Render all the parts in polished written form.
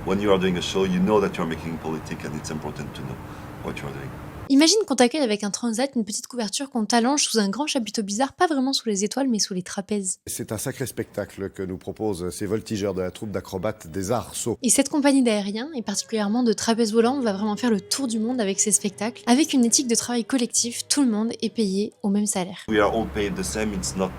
when you are doing a show, you know that you're making politics and it's important to know what you're doing. Imagine qu'on t'accueille avec un transat, une petite couverture qu'on t'allonge sous un grand chapiteau bizarre, pas vraiment sous les étoiles, mais sous les trapèzes. C'est un sacré spectacle que nous proposent ces voltigeurs de la troupe d'acrobates des Arceaux. Et cette compagnie d'aériens, et particulièrement de trapèze volant, va vraiment faire le tour du monde avec ses spectacles, avec une éthique de travail collectif, tout le monde est payé au même salaire. We are all paid the same. It's not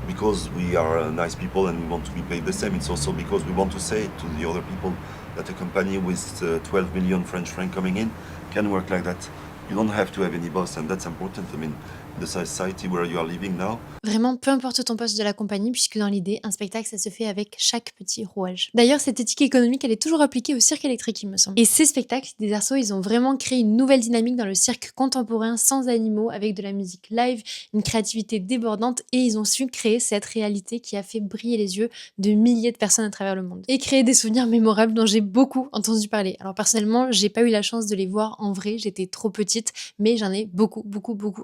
because we are nice people and we want to be paid the same. It's also because we want to say to the other people that a company with 12 million French francs coming in can work like that. You don't have to have any boss, and that's important. I mean, the society where you are living now. Vraiment, peu importe ton poste de la compagnie, puisque dans l'idée, un spectacle, ça se fait avec chaque petit rouage. D'ailleurs, cette éthique économique, elle est toujours appliquée au cirque électrique, il me semble. Et ces spectacles des Arceaux, ils ont vraiment créé une nouvelle dynamique dans le cirque contemporain sans animaux, avec de la musique live, une créativité débordante, et ils ont su créer cette réalité qui a fait briller les yeux de milliers de personnes à travers le monde. Et créer des souvenirs mémorables dont j'ai beaucoup entendu parler. Alors personnellement, j'ai pas eu la chance de les voir en vrai, j'étais trop petite, mais j'en ai beaucoup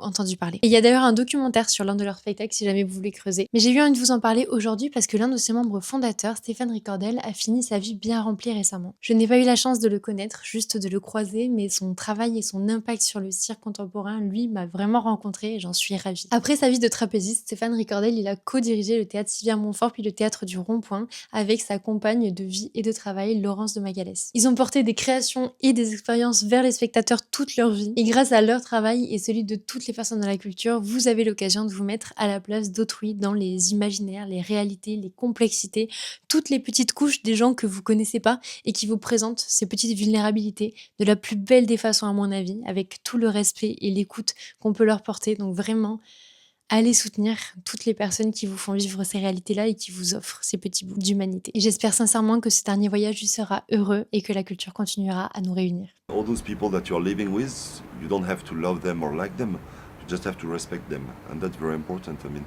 entendu parler. Et il y a d'ailleurs un documentaire sur l'un de leurs spectacles si jamais vous voulez creuser. Mais j'ai eu envie de vous en parler aujourd'hui parce que l'un de ses membres fondateurs, Stéphane Ricordel, a fini sa vie bien remplie récemment. Je n'ai pas eu la chance de le connaître, juste de le croiser, mais son travail et son impact sur le cirque contemporain, lui, m'a vraiment rencontrée et j'en suis ravie. Après sa vie de trapéziste, Stéphane Ricordel, il a co-dirigé le théâtre Sylvia Montfort puis le théâtre du Rond-Point avec sa compagne de vie et de travail, Laurence de Magalès. Ils ont porté des créations et des expériences vers les spectateurs toute leur vie et grâce à leur travail et celui de toutes les personnes dans la culture, vous avez l'occasion de vous mettre à la place d'autrui dans les imaginaires, les réalités, les complexités, toutes les petites couches des gens que vous connaissez pas et qui vous présentent ces petites vulnérabilités de la plus belle des façons à mon avis, avec tout le respect et l'écoute qu'on peut leur porter. Donc vraiment, allez soutenir toutes les personnes qui vous font vivre ces réalités-là et qui vous offrent ces petits bouts d'humanité. Et j'espère sincèrement que ce dernier voyage lui sera heureux et que la culture continuera à nous réunir. All those people that you're living with, you don't have to love them or like them. You just have to respect them, and that's very important. I mean.